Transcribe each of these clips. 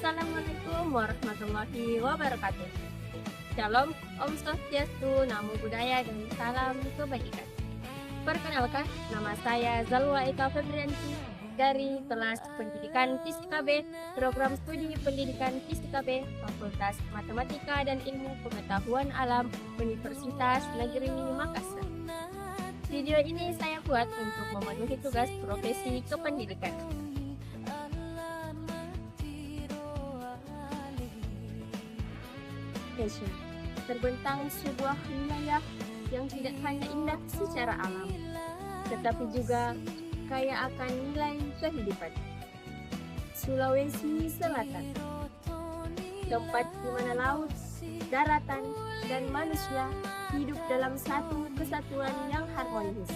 Assalamualaikum warahmatullahi wabarakatuh. Shalom, Om Swastiastu, Namo Buddhaya, dan salam kebajikan. Perkenalkan, nama saya Zalwa Eka Febrianti dari kelas Pendidikan Fisika B, Program Studi Pendidikan Fisika B, Fakultas Matematika dan Ilmu Pengetahuan Alam, Universitas Negeri Makassar. Video ini saya buat untuk memenuhi tugas profesi kependidikan. Asia terbentang sebuah wilayah yang tidak hanya indah secara alam, tetapi juga kaya akan nilai kehidupan. Sulawesi Selatan, tempat di mana laut, daratan, dan manusia hidup dalam satu kesatuan yang harmonis.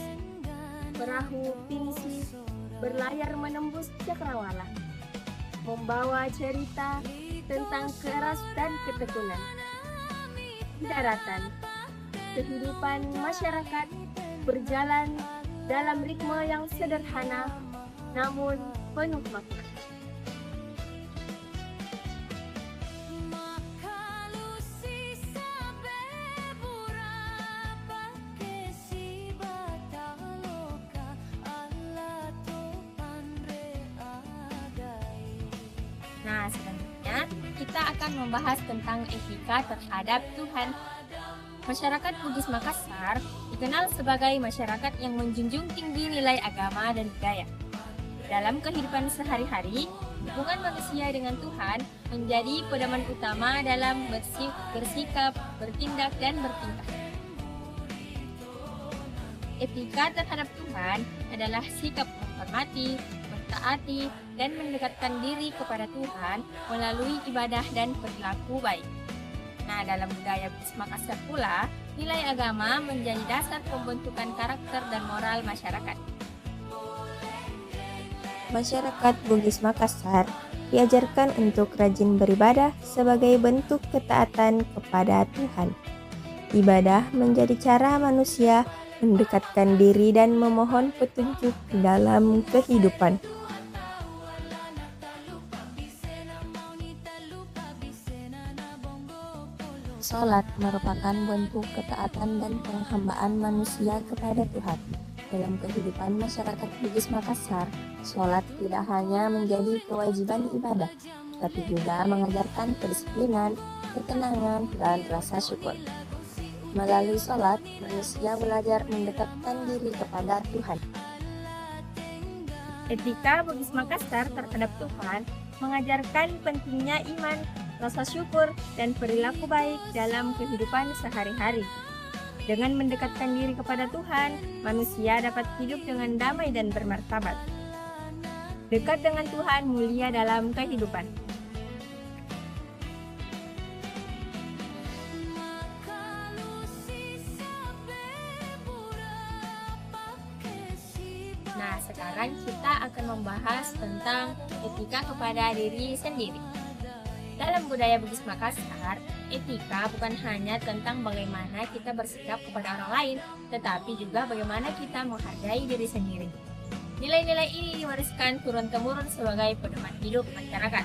Perahu pinisi berlayar menembus cakrawala, membawa cerita tentang keras dan ketekunan. Daratan, kehidupan masyarakat berjalan dalam ritme yang sederhana namun penuh makna. Nah, selanjutnya kita akan membahas tentang etika terhadap Tuhan. Masyarakat Bugis Makassar dikenal sebagai masyarakat yang menjunjung tinggi nilai agama dan budaya. Dalam kehidupan sehari-hari, hubungan manusia dengan Tuhan menjadi pedoman utama dalam bersikap, bertindak, dan bertingkah. Etika terhadap Tuhan adalah sikap menghormati, mentaati, dan mendekatkan diri kepada Tuhan melalui ibadah dan perilaku baik. Nah, dalam budaya Bugis Makassar pula, nilai agama menjadi dasar pembentukan karakter dan moral masyarakat. Masyarakat Bugis Makassar diajarkan untuk rajin beribadah sebagai bentuk ketaatan kepada Tuhan. Ibadah menjadi cara manusia mendekatkan diri dan memohon petunjuk dalam kehidupan. Salat merupakan bentuk ketaatan dan penghambaan manusia kepada Tuhan. Dalam kehidupan masyarakat Bugis Makassar, salat tidak hanya menjadi kewajiban ibadah, tapi juga mengajarkan kedisiplinan, ketenangan, dan rasa syukur. Melalui salat, manusia belajar mendekatkan diri kepada Tuhan. Etika Bugis Makassar terhadap Tuhan mengajarkan pentingnya iman, rasa syukur, dan perilaku baik dalam kehidupan sehari-hari. Dengan mendekatkan diri kepada Tuhan, manusia dapat hidup dengan damai dan bermartabat. Dekat dengan Tuhan mulia dalam kehidupan. Nah, sekarang kita akan membahas tentang etika kepada diri sendiri. Dalam budaya Bugis Makassar, etika bukan hanya tentang bagaimana kita bersikap kepada orang lain, tetapi juga bagaimana kita menghargai diri sendiri. Nilai-nilai ini diwariskan turun-temurun sebagai pedoman hidup masyarakat.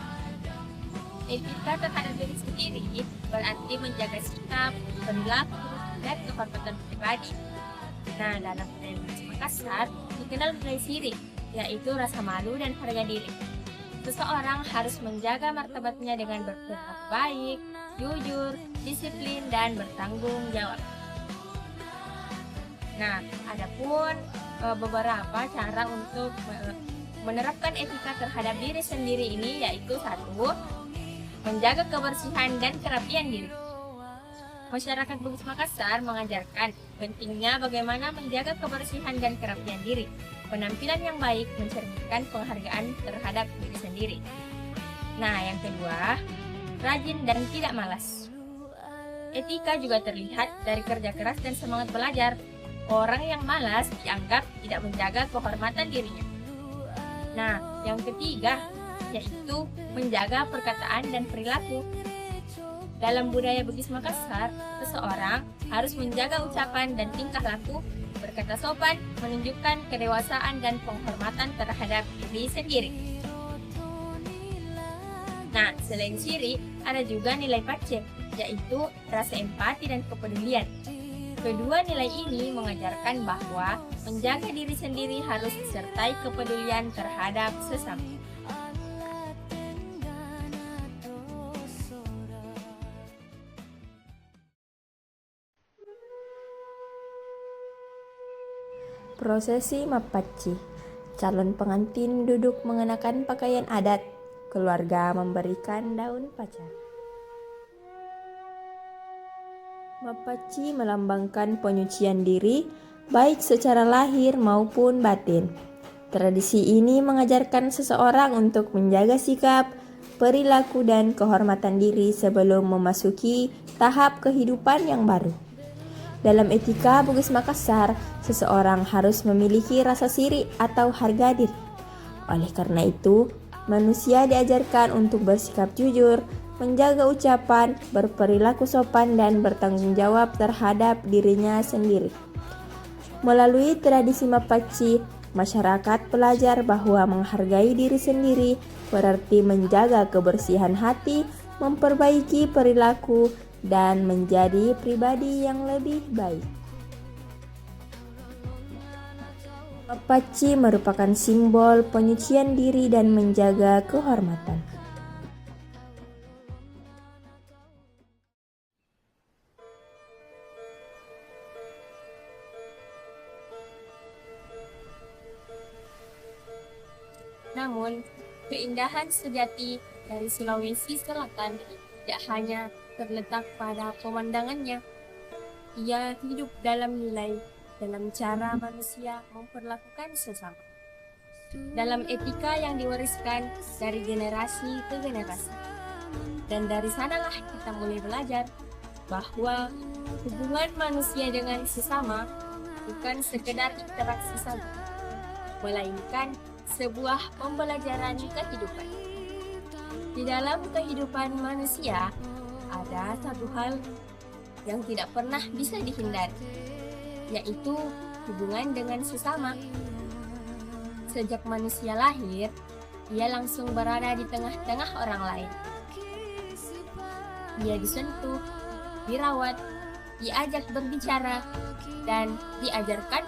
Etika terhadap diri sendiri berarti menjaga sikap, perilaku, dan kehormatan pribadi. Nah, dalam budaya Bugis Makassar dikenal nilai sirik, yaitu rasa malu dan harga diri. Seseorang harus menjaga martabatnya dengan berperilaku baik, jujur, disiplin, dan bertanggung jawab. Nah, adapun beberapa cara untuk menerapkan etika terhadap diri sendiri ini yaitu 1. Menjaga kebersihan dan kerapian diri. Masyarakat Bugis Makassar mengajarkan pentingnya bagaimana menjaga kebersihan dan kerapian diri. Penampilan yang baik mencerminkan penghargaan terhadap diri sendiri. Nah, yang kedua, rajin dan tidak malas. Etika juga terlihat dari kerja keras dan semangat belajar. Orang yang malas dianggap tidak menjaga kehormatan dirinya. Nah, yang ketiga, yaitu menjaga perkataan dan perilaku. Dalam budaya Bugis Makassar, seseorang harus menjaga ucapan dan tingkah laku, berkata sopan, menunjukkan kedewasaan dan penghormatan terhadap diri sendiri. Nah, selain ciri, ada juga nilai pace, yaitu rasa empati dan kepedulian. Kedua nilai ini mengajarkan bahwa menjaga diri sendiri harus disertai kepedulian terhadap sesama. Prosesi Mappacci. Calon pengantin duduk mengenakan pakaian adat. Keluarga memberikan daun pacar. Mappacci melambangkan penyucian diri, baik secara lahir maupun batin. Tradisi ini mengajarkan seseorang untuk menjaga sikap, perilaku, dan kehormatan diri sebelum memasuki tahap kehidupan yang baru. Dalam etika Bugis Makassar, seseorang harus memiliki rasa siri atau harga diri. Oleh karena itu, manusia diajarkan untuk bersikap jujur, menjaga ucapan, berperilaku sopan, dan bertanggung jawab terhadap dirinya sendiri. Melalui tradisi Mappacci, masyarakat belajar bahwa menghargai diri sendiri berarti menjaga kebersihan hati, memperbaiki perilaku, dan menjadi pribadi yang lebih baik. Mappacci merupakan simbol penyucian diri dan menjaga kehormatan. Namun, keindahan sejati dari Sulawesi Selatan tidak hanya terletak pada pemandangannya. Ia hidup dalam nilai, dalam cara manusia memperlakukan sesama, dalam etika yang diwariskan dari generasi ke generasi. Dan dari sanalah kita mulai belajar bahwa hubungan manusia dengan sesama bukan sekedar interaksi saja, melainkan sebuah pembelajaran kehidupan. Di dalam kehidupan manusia, ada satu hal yang tidak pernah bisa dihindari, yaitu hubungan dengan sesama. Sejak manusia lahir, ia langsung berada di tengah-tengah orang lain. Dia disentuh, dirawat, diajak berbicara, dan diajarkan,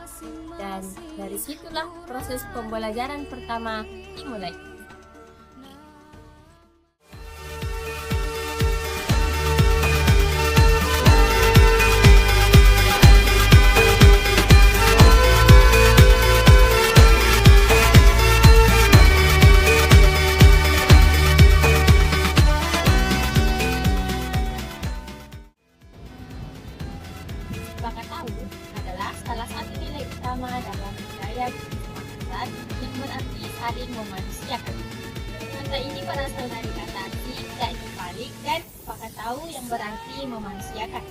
dan dari situlah proses pembelajaran pertama dimulai. Sepakat tahu adalah salah satu nilai utama dalam budaya Makassar yang berarti saling memanusiakan. Kata ini berasal dari kata arti tidak dibalik dan sepakat tahu yang berarti memanusiakan.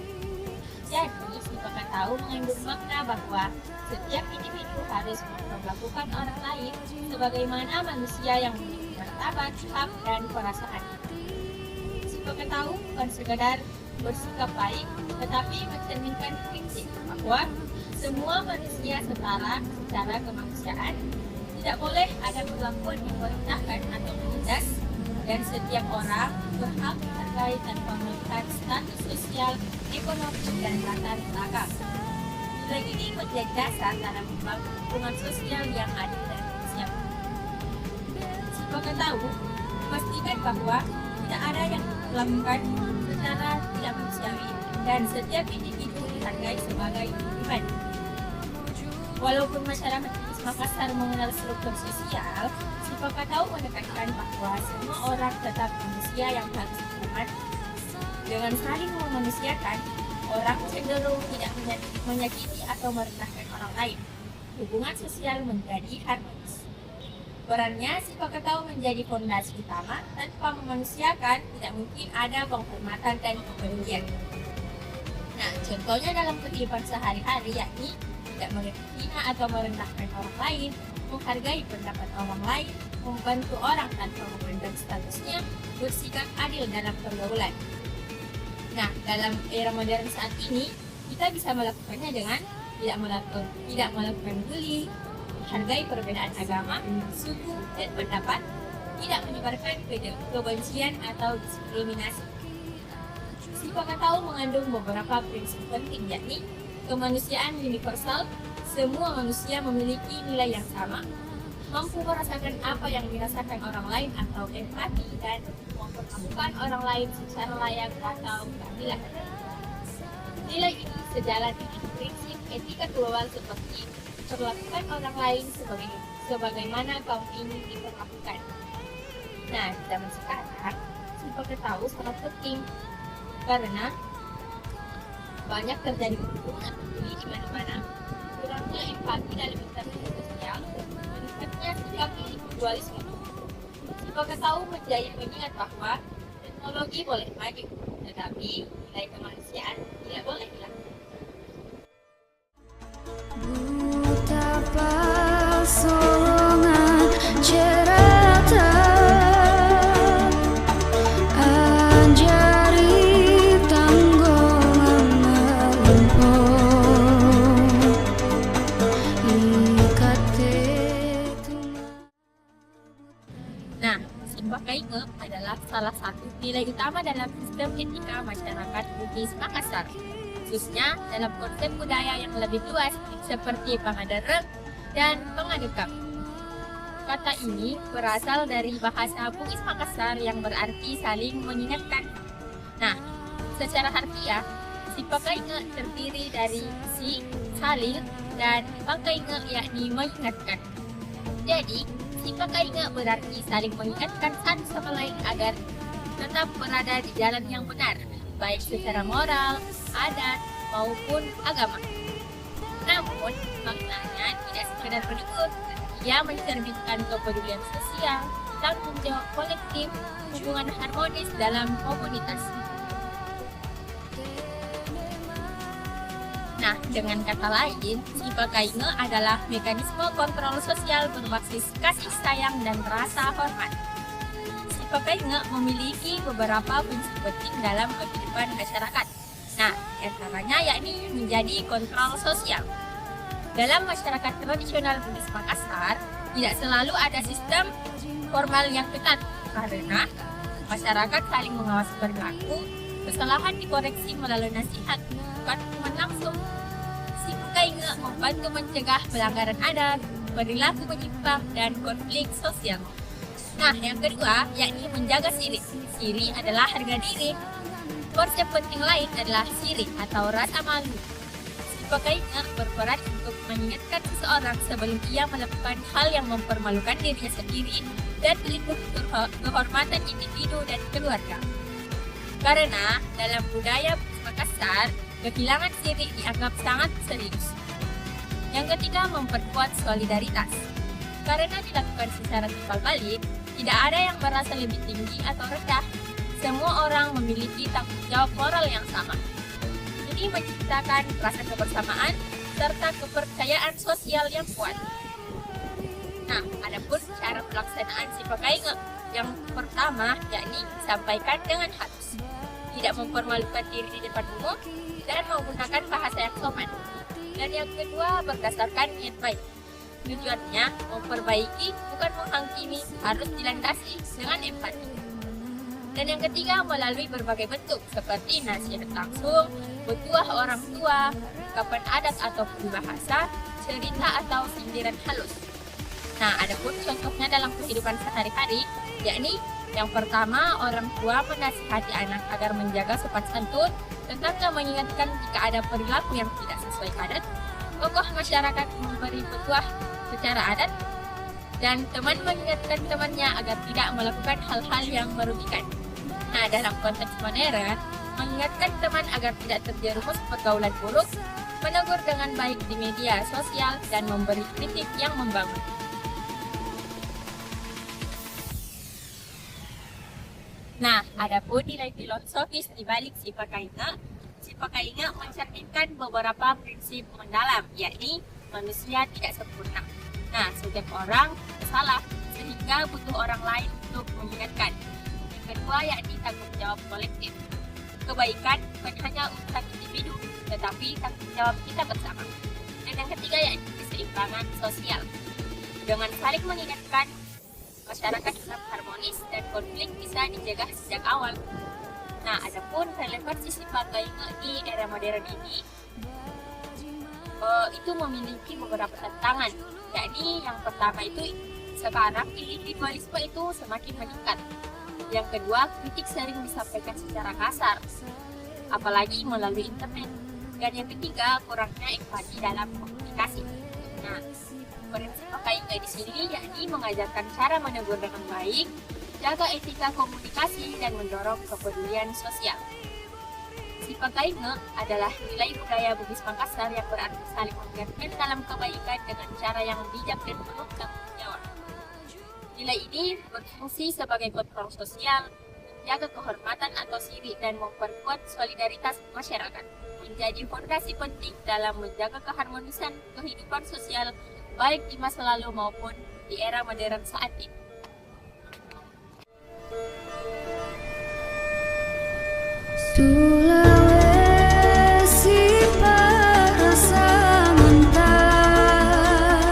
Jadi, sepakat tahu mengandung makna bahwa setiap individu harus memperlakukan orang lain sebagaimana manusia yang memiliki martabat, hak, dan perasaan. Sepakat tahu bukan sekedar bersikap baik, tetapi mencerminkan prinsip bahwa semua manusia setara secara kemanusiaan, tidak boleh ada perlakuan yang merendahkan atau menindas, dan setiap orang berhak dihargai tanpa melihat status sosial, ekonomi, dan latar belakang. Nilai ini menjadi dasar dalam membangun hubungan sosial yang adil dan siap. Sepakat tahu memastikan bahwa tidak ada yang dilakukan secara tidak manusiawi dan setiap individu dihargai sebagai pribadi. Walaupun masyarakat Bugis Makassar mengenal struktur sosial, sepakat tahu menekankan bahwa semua orang tetap manusia yang harus dihormati. Dengan saling memanusiakan, orang cenderung tidak menyakiti atau merendahkan orang lain. Hubungan sosial menjadi harmonis. Perannya sepakat tahu menjadi fondasi utama. Tanpa memanusiakan, tidak mungkin ada penghormatan dan kepedulian. Nah, contohnya dalam kehidupan sehari-hari, yakni tidak menghina atau merendahkan orang lain, menghargai pendapat orang lain, membantu orang tanpa memandang statusnya, bersikap adil dalam pergaulan. Nah, dalam era modern saat ini, kita bisa melakukannya dengan tidak melakukan bully, menghargai perbedaan agama, suku, dan pendapat, tidak menyebarkan kebencian atau diskriminasi. Si Pakatau mengandung beberapa prinsip penting, yakni kemanusiaan universal, semua manusia memiliki nilai yang sama, mampu merasakan apa yang dirasakan orang lain atau empati, dan memperlakukan orang lain secara layak atau keadilan. Nilai ini sejalan dengan prinsip etika global seperti perlakukan orang lain sebagaimana kaum ini diperlakukan. Nah, di zaman sekarang, si Pakatau sangat penting karena banyak terjadi hubungan di mana-mana, kurangnya empati dalam interaksi sosial, meningkatnya sikap individualisme. Si Pakatau mengingat bahwa teknologi boleh maju, tetapi nilai kemanusiaan tidak boleh hilang. Betapa solongan cerita anjari tanggungan melimpah ikate Nah, Simbakainge adalah salah satu nilai utama dalam sistem etika masyarakat Bugis Makassar, khususnya dalam konsep budaya yang lebih luas seperti pangadereng dan pangadekap. Kata ini berasal dari bahasa Bugis Makassar yang berarti saling mengingatkan. Nah, secara harfiah, Sipakainge terdiri dari si, saling, dan pakainge yakni mengingatkan. Jadi, Sipakainge berarti saling mengingatkan satu sama lain agar tetap berada di jalan yang benar, baik secara moral, adat, maupun agama. Namun, maknanya tidak sekedar menegur, ia mencerminkan kepedulian sosial, tanggung jawab kolektif, hubungan harmonis dalam komunitas. Nah, dengan kata lain, Sipakainge adalah mekanisme kontrol sosial berbasis kasih sayang dan rasa hormat. Sipakainge memiliki beberapa fungsi penting dalam kehidupan masyarakat. Nah, antaranya yakni menjadi kontrol sosial. Dalam masyarakat tradisional Bugis Makassar, tidak selalu ada sistem formal yang ketat karena masyarakat saling mengawasi perilaku, kesalahan dikoreksi melalui nasihat, bukan hukuman langsung. Sipakainge membantu mencegah pelanggaran adat, perilaku menyimpang, dan konflik sosial. Nah, yang kedua yakni menjaga siri. Siri adalah harga diri. Konsep penting lain adalah siri atau rasa malu. Sipakainge berperan untuk mengingatkan seseorang sebelum ia melakukan hal yang mempermalukan dirinya sendiri dan melindungi kehormatan individu dan keluarga. Karena dalam budaya Bugis Makassar, kehilangan siri dianggap sangat serius. Yang ketiga, memperkuat solidaritas. Karena dilakukan secara timbal balik, tidak ada yang merasa lebih tinggi atau rendah. Semua orang memiliki tanggung jawab moral yang sama. Ini menciptakan rasa kebersamaan serta kepercayaan sosial yang kuat. Nah, adapun cara pelaksanaan Sipakainge yang pertama yakni disampaikan dengan halus, tidak mempermalukan diri di depan umum, dan menggunakan bahasa yang sopan. Dan yang kedua, berdasarkan niat baik. Tujuannya memperbaiki, bukan menghakimi, harus dilandasi dengan empati. Dan yang ketiga, melalui berbagai bentuk seperti nasihat langsung, petuah orang tua, ungkapan adat atau peribahasa, cerita atau sindiran halus. Nah, adapun contohnya dalam kehidupan sehari-hari, yakni yang pertama, orang tua menasihati anak agar menjaga sopan santun, tetangga mengingatkan jika ada perilaku yang tidak sesuai adat, tokoh masyarakat memberi petuah secara adat, dan teman mengingatkan temannya agar tidak melakukan hal-hal yang merugikan. Nah, dalam konteks modern, mengingatkan teman agar tidak terjerumus pergaulan buruk, menegur dengan baik di media sosial, dan memberi kritik yang membangun. Nah, adapun nilai filosofis di balik Sipakainge, Sipakainge mencerminkan beberapa prinsip mendalam, yakni manusia tidak sempurna. Nah, setiap orang salah, sehingga butuh orang lain untuk mengingatkan. Yang kedua yakni tanggung jawab kolektif. Kebaikan bukan hanya urusan individu, tetapi tanggung jawab kita bersama. Dan yang ketiga yakni keseimbangan sosial. Dengan saling mengingatkan, masyarakat tetap harmonis dan konflik bisa dijaga sejak awal. Nah, adapun relevansi sifat Kainge di era modern ini itu memiliki beberapa tantangan. Yakni yang pertama itu sekarang individualisme itu semakin meningkat. Yang kedua, kritik sering disampaikan secara kasar, apalagi melalui internet. Dan yang ketiga, kurangnya empati dalam komunikasi. Nah, prinsip Kainge di sini yakni mengajarkan cara menegur dengan baik, jaga etika komunikasi, dan mendorong kepedulian sosial. Sifat Kainge adalah nilai budaya Bugis Makassar yang berarti saling mengingatkan dalam kebaikan dengan cara yang bijak dan penuh tanggung jawab. Nilai ini berfungsi sebagai kontrol sosial, menjaga kehormatan atau siri, dan memperkuat solidaritas masyarakat. Menjadi fondasi penting dalam menjaga keharmonisan kehidupan sosial baik di masa lalu maupun di era modern saat ini. Sulawesi perasa mentah,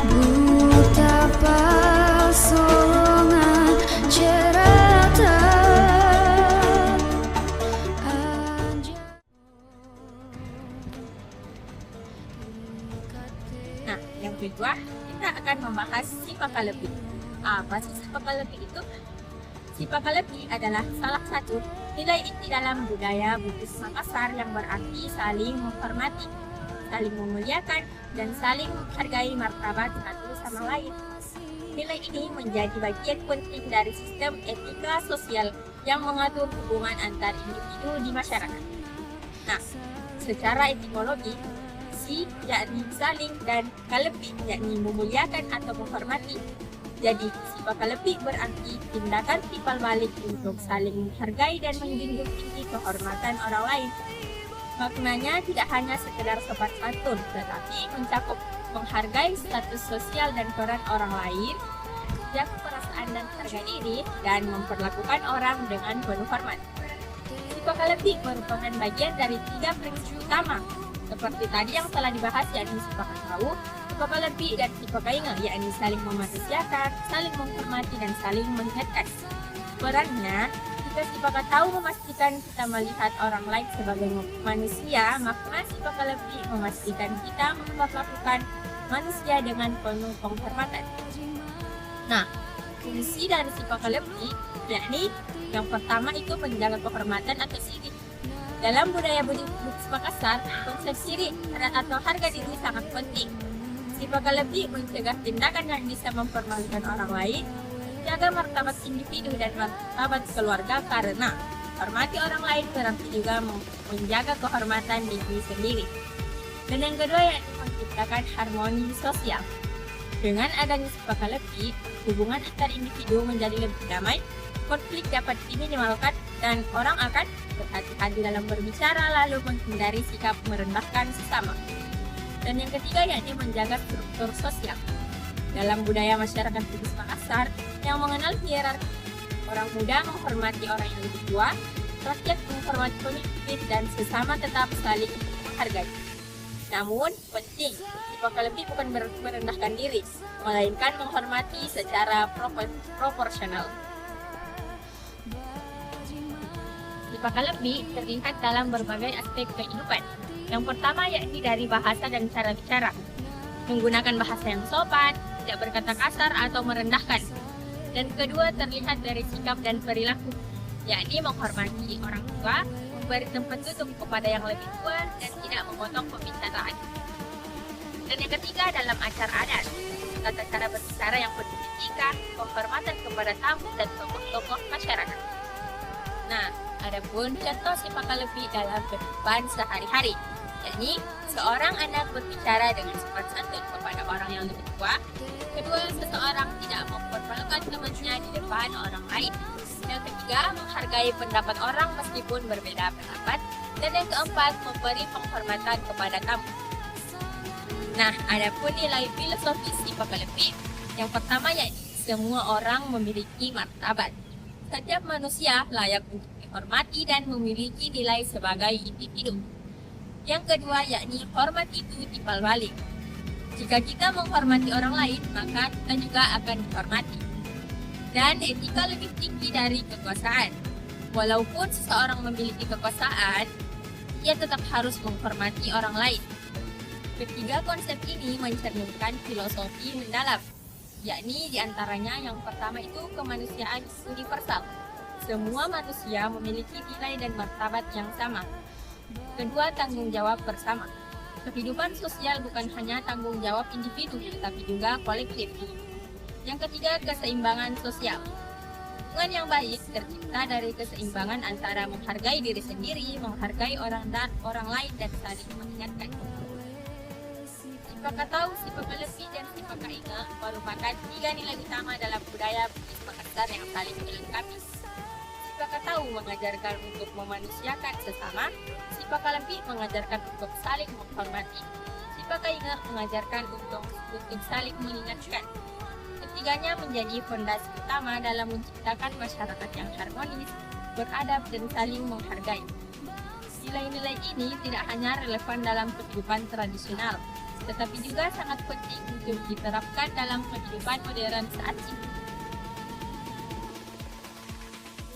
buta pasolongan cerita. Nah, yang kedua, kita akan membahas Sipakalepi. Apa sih Sipakalepi itu? Sipakalepi adalah salah satu nilai inti dalam budaya Bugis Makassar yang berarti saling menghormati, saling memuliakan, dan saling menghargai martabat satu sama lain. Nilai ini menjadi bagian penting dari sistem etika sosial yang mengatur hubungan antar individu di masyarakat. Nah, secara etimologi, si yakni saling dan kalepi yakni memuliakan atau menghormati. Jadi, Sipakalepi berarti tindakan timbal balik untuk saling menghargai dan menjunjung tinggi kehormatan orang lain. Maknanya tidak hanya sekedar sopan santun, tetapi mencakup menghargai status sosial dan peran orang lain, jaga perasaan dan harga diri, dan memperlakukan orang dengan penuh hormat. Sipakalepi merupakan bagian dari 3 prinsip utama, seperti tadi yang telah dibahas, yakni Sipakatahu, Sipakalepi, dan Sipakainge, yakni saling memanusiakan, saling menghormati, dan saling mengingatkan. Perannya, jika Sipakatahu memastikan kita melihat orang lain sebagai manusia, maka Sipakalepi memastikan kita memperlakukan manusia dengan penuh penghormatan. Nah, fungsi dari Sipakalepi yakni yang pertama itu menjaga kehormatan atau siri. Dalam budaya Bugis Makassar, konsep siri atau harga diri sangat penting. Sipakalepi mencegah tindakan yang bisa mempermalukan orang lain, jaga martabat individu dan martabat keluarga karena hormati orang lain berarti juga menjaga kehormatan diri sendiri. Dan yang kedua yakni menciptakan harmoni sosial. Dengan adanya Sipakalepi, hubungan antar individu menjadi lebih damai, konflik dapat diminimalkan, dan orang akan berhati-hati dalam berbicara lalu menghindari sikap merendahkan sesama. Dan yang ketiga yakni menjaga struktur sosial. Dalam budaya masyarakat Bugis Makassar yang mengenal hierarki, orang muda menghormati orang yang lebih tua, rakyat menghormati pemimpin, dan sesama tetap saling menghargai. Namun, penting, Sipakalepi bukan berarti merendahkan diri, melainkan menghormati secara proporsional. Sipakalepi terlihat dalam berbagai aspek kehidupan. Yang pertama yakni dari bahasa dan cara bicara. Menggunakan bahasa yang sopan, tidak berkata kasar atau merendahkan. Dan kedua terlihat dari sikap dan perilaku, yakni menghormati orang tua, memberi tempat duduk kepada yang lebih tua, dan tidak memotong pembicaraan. Dan yang ketiga dalam acara adat, tata cara berbicara yang penuh etika, penghormatan kepada tamu dan tokoh-tokoh masyarakat. Nah, adapun contoh Sipakalepi dalam kehidupan sehari-hari, yakni seorang anak berbicara dengan sopan santun kepada orang yang lebih tua. Kedua, seseorang tidak mempermalukan temannya di depan orang lain. Yang ketiga, menghargai pendapat orang meskipun berbeda pendapat. Dan yang keempat, memberi penghormatan kepada tamu. Nah, adapun nilai filosofis Sipakalepi, yang pertama yakni semua orang memiliki martabat. Setiap manusia layak untuk dihormati dan memiliki nilai sebagai individu. Yang kedua yakni hormat itu timbal balik. Jika kita menghormati orang lain, maka kita juga akan dihormati. Dan etika lebih tinggi dari kekuasaan. Walaupun seseorang memiliki kekuasaan, ia tetap harus menghormati orang lain. Ketiga konsep ini mencerminkan filosofi mendalam, yakni diantaranya yang pertama itu kemanusiaan universal. Semua manusia memiliki nilai dan martabat yang sama. Kedua, tanggung jawab bersama. Kehidupan sosial bukan hanya tanggung jawab individu, tetapi juga kolektif. Yang ketiga, keseimbangan sosial. Hubungan yang baik tercipta dari keseimbangan antara menghargai diri sendiri, menghargai orang lain, dan saling mengingatkan. Sipaka tahu, sipaka lebih, dan sipaka ingat merupakan tiga nilai utama dalam budaya Bugis Makassar yang saling melengkapi. Sipaka tahu mengajarkan untuk memanusiakan sesama, sipaka lebih mengajarkan untuk saling menghormati, sipaka ingat mengajarkan untuk saling mengingatkan. Ketiganya menjadi fondasi utama dalam menciptakan masyarakat yang harmonis, beradab, dan saling menghargai. Nilai-nilai ini tidak hanya relevan dalam kehidupan tradisional, tetapi juga sangat penting untuk diterapkan dalam kehidupan modern saat ini.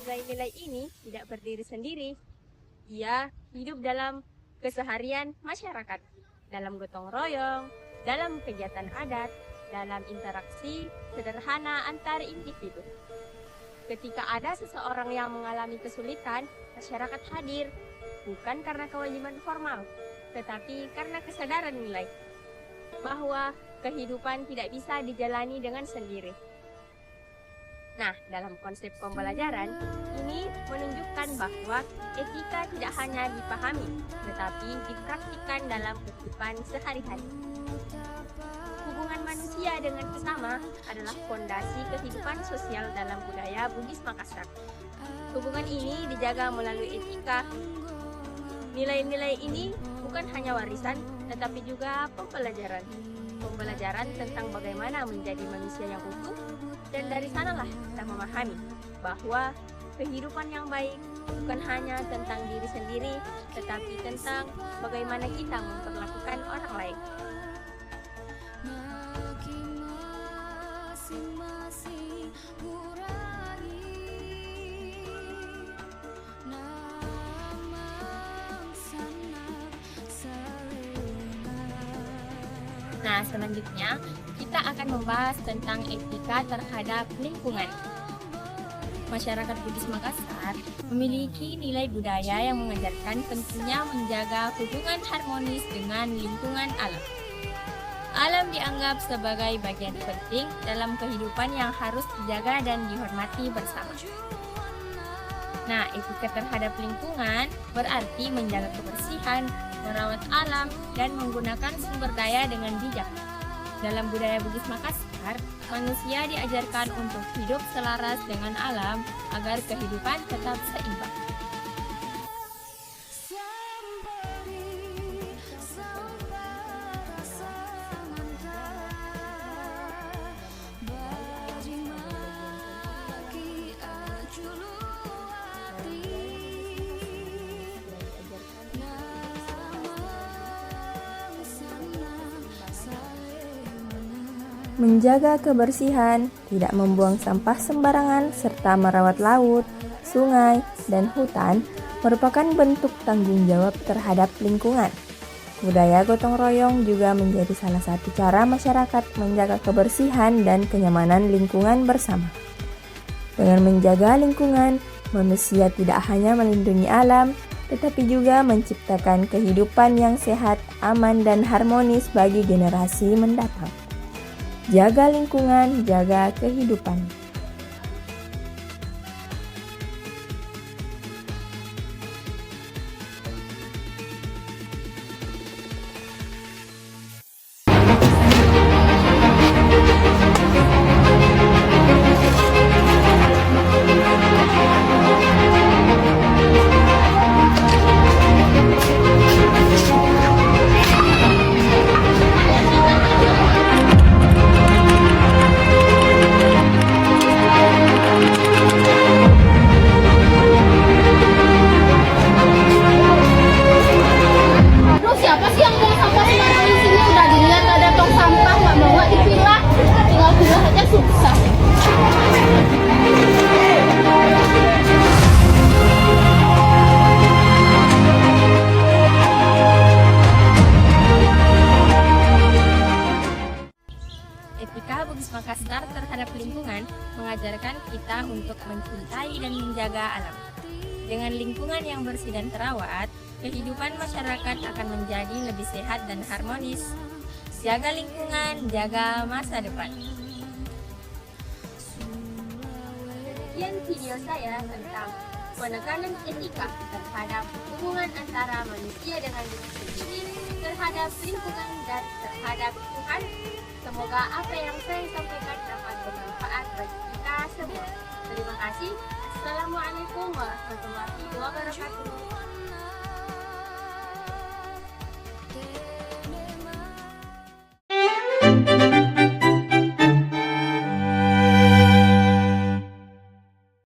Nilai-nilai ini tidak berdiri sendiri. Ia hidup dalam keseharian masyarakat, dalam gotong royong, dalam kegiatan adat, dalam interaksi sederhana antar individu. Ketika ada seseorang yang mengalami kesulitan, masyarakat hadir, bukan karena kewajiban formal, tetapi karena kesadaran nilai bahwa kehidupan tidak bisa dijalani dengan sendiri. Nah, dalam konsep pembelajaran, ini menunjukkan bahwa etika tidak hanya dipahami, tetapi dipraktikkan dalam kehidupan sehari-hari. Hubungan manusia dengan sesama adalah fondasi kehidupan sosial dalam budaya Bugis Makassar. Hubungan ini dijaga melalui etika. Nilai-nilai ini bukan hanya warisan, tetapi juga pembelajaran. Pembelajaran tentang bagaimana menjadi manusia yang utuh, dan dari sanalah kita memahami bahwa kehidupan yang baik bukan hanya tentang diri sendiri, tetapi tentang bagaimana kita memperlakukan orang lain. Nah, selanjutnya kita akan membahas tentang etika terhadap lingkungan. Masyarakat Bugis Makassar memiliki nilai budaya yang mengajarkan pentingnya menjaga hubungan harmonis dengan lingkungan alam. Alam dianggap sebagai bagian penting dalam kehidupan yang harus dijaga dan dihormati bersama. Nah, etika terhadap lingkungan berarti menjaga kebersihan, merawat alam, dan menggunakan sumber daya dengan bijak. Dalam budaya Bugis Makassar, manusia diajarkan untuk hidup selaras dengan alam agar kehidupan tetap seimbang. Menjaga kebersihan, tidak membuang sampah sembarangan, serta merawat laut, sungai, dan hutan merupakan bentuk tanggung jawab terhadap lingkungan. Budaya gotong royong juga menjadi salah satu cara masyarakat menjaga kebersihan dan kenyamanan lingkungan bersama. Dengan menjaga lingkungan, manusia tidak hanya melindungi alam, tetapi juga menciptakan kehidupan yang sehat, aman, dan harmonis bagi generasi mendatang. Jaga lingkungan, jaga kehidupan. terhadap lingkungan mengajarkan kita untuk mencintai dan menjaga alam. Dengan lingkungan yang bersih dan terawat, kehidupan masyarakat akan menjadi lebih sehat dan harmonis. Jaga lingkungan, jaga masa depan. Sekian video saya tentang penekanan etika terhadap hubungan antara manusia dengan diri sendiri, terhadap lingkungan, dan terhadap Tuhan. Semoga apa yang saya sampaikan dapat bermanfaat bagi kita semua. Terima kasih. Assalamualaikum warahmatullahi wabarakatuh.